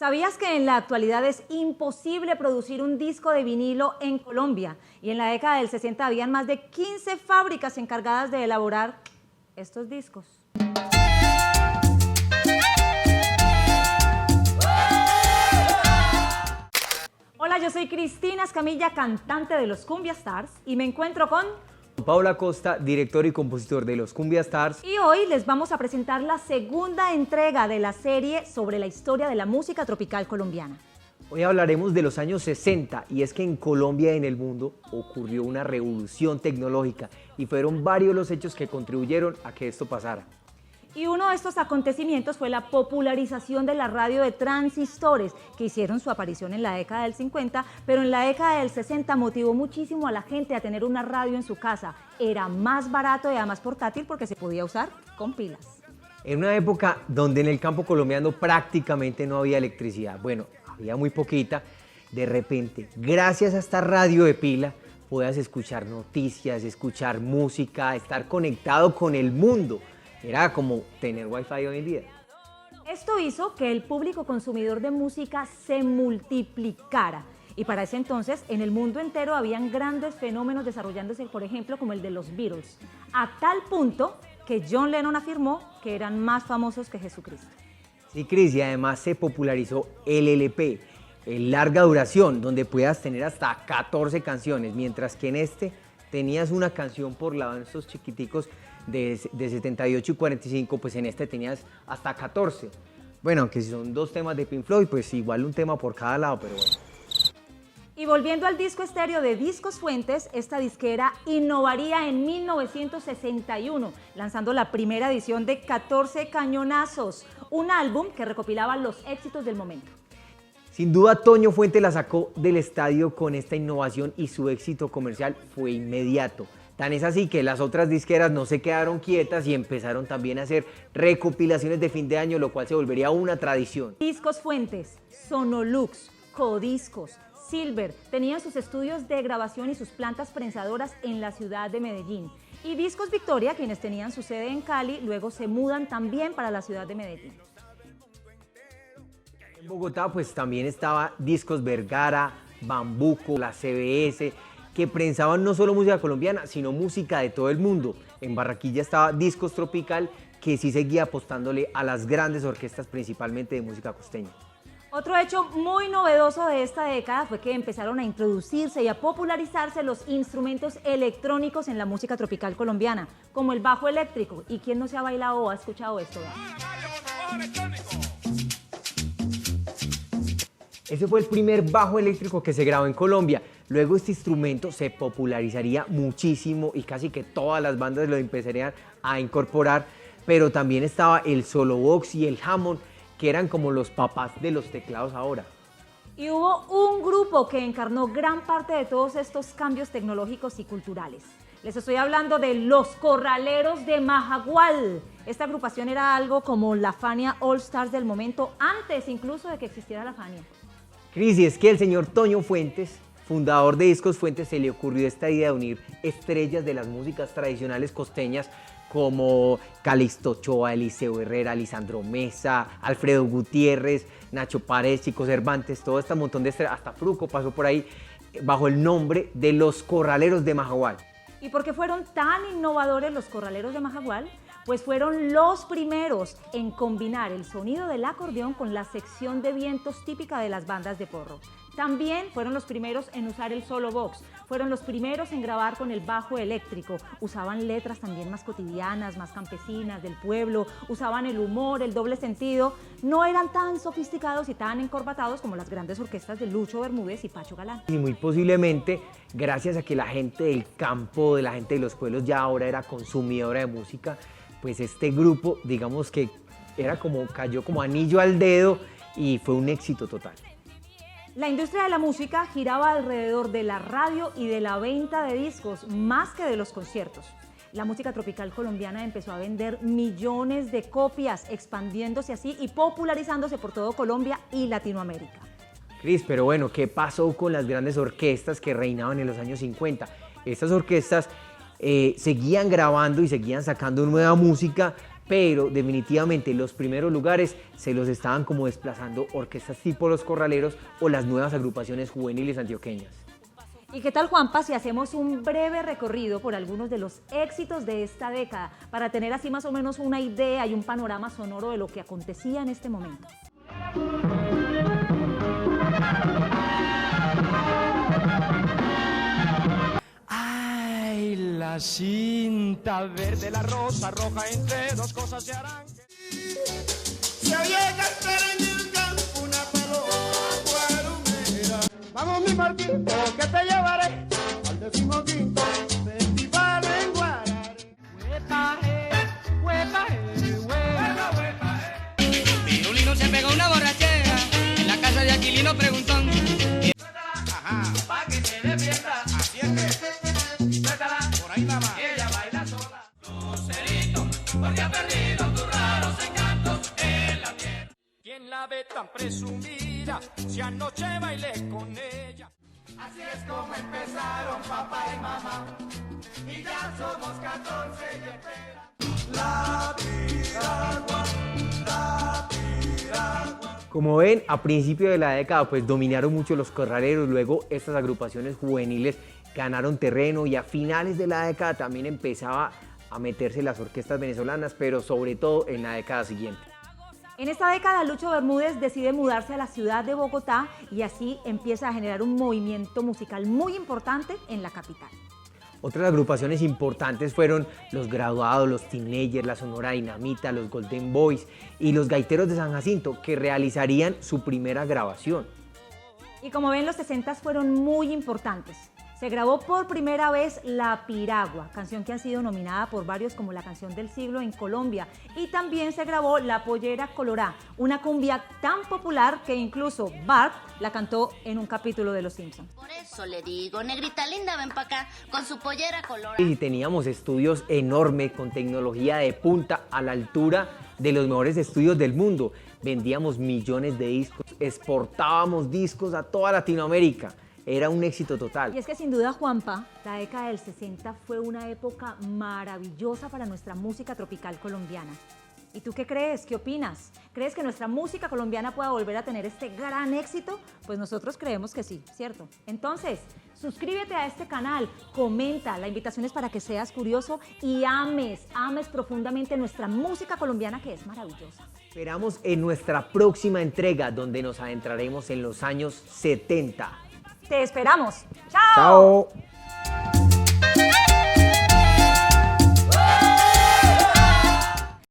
¿Sabías que en la actualidad es imposible producir un disco de vinilo en Colombia? Y en la década del 60 habían más de 15 fábricas encargadas de elaborar estos discos. Hola, yo soy Cristina Escamilla, cantante de los Cumbia Stars, y me encuentro con Paula Costa, director y compositor de los Cumbia Stars. Y hoy les vamos a presentar la segunda entrega de la serie sobre la historia de la música tropical colombiana. Hoy hablaremos de los años 60 y es que en Colombia y en el mundo ocurrió una revolución tecnológica y fueron varios los hechos que contribuyeron a que esto pasara. Y uno de estos acontecimientos fue la popularización de la radio de transistores, que hicieron su aparición en la década del 50, pero en la década del 60 motivó muchísimo a la gente a tener una radio en su casa. Era más barato y además portátil porque se podía usar con pilas. En una época donde en el campo colombiano prácticamente no había electricidad, bueno, había muy poquita, de repente, gracias a esta radio de pila, podías escuchar noticias, escuchar música, estar conectado con el mundo. Era como tener wifi hoy en día. Esto hizo que el público consumidor de música se multiplicara. Y para ese entonces, en el mundo entero habían grandes fenómenos desarrollándose, por ejemplo, como el de los Beatles, a tal punto que John Lennon afirmó que eran más famosos que Jesucristo. Sí, Cris, y además se popularizó el LP, el larga duración, donde podías tener hasta 14 canciones, mientras que en este tenías una canción por lado, en estos chiquiticos de 78 y 45, pues en este tenías hasta 14. Bueno, aunque si son dos temas de Pink Floyd, pues igual un tema por cada lado, pero bueno. Y volviendo al disco estéreo de Discos Fuentes, esta disquera innovaría en 1961, lanzando la primera edición de 14 Cañonazos, un álbum que recopilaba los éxitos del momento. Sin duda, Toño Fuentes la sacó del estadio con esta innovación y su éxito comercial fue inmediato. Tan es así que las otras disqueras no se quedaron quietas y empezaron también a hacer recopilaciones de fin de año, lo cual se volvería una tradición. Discos Fuentes, Sonolux, Codiscos, Silver tenían sus estudios de grabación y sus plantas prensadoras en la ciudad de Medellín. Y Discos Victoria, quienes tenían su sede en Cali, luego se mudan también para la ciudad de Medellín. En Bogotá pues también estaba Discos Vergara, Bambuco, la CBS, que prensaban no solo música colombiana, sino música de todo el mundo. En Barranquilla estaba Discos Tropical, que sí seguía apostándole a las grandes orquestas, principalmente de música costeña. Otro hecho muy novedoso de esta década fue que empezaron a introducirse y a popularizarse los instrumentos electrónicos en la música tropical colombiana, como el bajo eléctrico. ¿Y quién no se ha bailado o ha escuchado esto? Ese fue el primer bajo eléctrico que se grabó en Colombia. Luego este instrumento se popularizaría muchísimo y casi que todas las bandas lo empezarían a incorporar, pero también estaba el solo box y el Hammond, que eran como los papás de los teclados ahora. Y hubo un grupo que encarnó gran parte de todos estos cambios tecnológicos y culturales. Les estoy hablando de Los Corraleros de Majagual. Esta agrupación era algo como la Fania All Stars del momento, antes incluso de que existiera la Fania. Cris, y es que el señor Toño Fuentes, fundador de Discos Fuentes, se le ocurrió esta idea de unir estrellas de las músicas tradicionales costeñas como Calixto Ochoa, Eliseo Herrera, Lisandro Mesa, Alfredo Gutiérrez, Nacho Paredes, Chico Cervantes, todo este montón de estrellas, hasta Fruco pasó por ahí, bajo el nombre de Los Corraleros de Majagual. ¿Y por qué fueron tan innovadores los Corraleros de Majagual? Pues fueron los primeros en combinar el sonido del acordeón con la sección de vientos típica de las bandas de porro. También fueron los primeros en usar el solo box, fueron los primeros en grabar con el bajo eléctrico, usaban letras también más cotidianas, más campesinas, del pueblo, usaban el humor, el doble sentido, no eran tan sofisticados y tan encorbatados como las grandes orquestas de Lucho Bermúdez y Pacho Galán. Y muy posiblemente, gracias a que la gente del campo, de la gente de los pueblos ya ahora era consumidora de música, pues este grupo, digamos que cayó como anillo al dedo y fue un éxito total. La industria de la música giraba alrededor de la radio y de la venta de discos, más que de los conciertos. La música tropical colombiana empezó a vender millones de copias, expandiéndose así y popularizándose por todo Colombia y Latinoamérica. Cris, pero bueno, ¿qué pasó con las grandes orquestas que reinaban en los años 50? Estas orquestas seguían grabando y seguían sacando nueva música, pero definitivamente los primeros lugares se los estaban como desplazando orquestas tipo Los Corraleros o las nuevas agrupaciones juveniles antioqueñas. ¿Y qué tal, Juanpa, si hacemos un breve recorrido por algunos de los éxitos de esta década para tener así más o menos una idea y un panorama sonoro de lo que acontecía en este momento? Ay, la cinta verde, la rosa roja, entre dos cosas se harán. Se oye cantar en el campo una paloma guarumera. Vamos mi Marquito, que te llevaré al 15º festival en Guarare. Pirulino se pegó una borrachera en la casa de Aquilino Preguntón. Ajá, pa' que te defienda. Así es que, suéltala, por ahí nada más. Ella baila sola. Lucerito, porque ha perdido tus raros encantos en la tierra. ¿Quién la ve tan presumida si anoche bailé con ella? Así es como empezaron papá y mamá. Y ya somos 14 y espera. La piragua, la piragua. Como ven, a principio de la década pues dominaron mucho los corraleros, luego estas agrupaciones juveniles ganaron terreno y a finales de la década también empezaba a meterse las orquestas venezolanas, pero sobre todo en la década siguiente. En esta década, Lucho Bermúdez decide mudarse a la ciudad de Bogotá y así empieza a generar un movimiento musical muy importante en la capital. Otras agrupaciones importantes fueron los Graduados, los Teenagers, la Sonora Dinamita, los Golden Boys y los Gaiteros de San Jacinto, que realizarían su primera grabación. Y como ven, los 60 fueron muy importantes. Se grabó por primera vez La Piragua, canción que ha sido nominada por varios como la canción del siglo en Colombia. Y también se grabó La Pollera Colorá, una cumbia tan popular que incluso Bart la cantó en un capítulo de Los Simpsons. Por eso le digo, negrita linda, ven pa' acá con su pollera colorada. Y teníamos estudios enormes con tecnología de punta a la altura de los mejores estudios del mundo. Vendíamos millones de discos, exportábamos discos a toda Latinoamérica. Era un éxito total. Y es que sin duda, Juanpa, la década del 60 fue una época maravillosa para nuestra música tropical colombiana. ¿Y tú qué crees? ¿Qué opinas? ¿Crees que nuestra música colombiana pueda volver a tener este gran éxito? Pues nosotros creemos que sí, ¿cierto? Entonces, suscríbete a este canal, comenta, la invitación es para que seas curioso y ames profundamente nuestra música colombiana que es maravillosa. Esperamos en nuestra próxima entrega donde nos adentraremos en los años 70. ¡Te esperamos! ¡Chao! ¡Chao!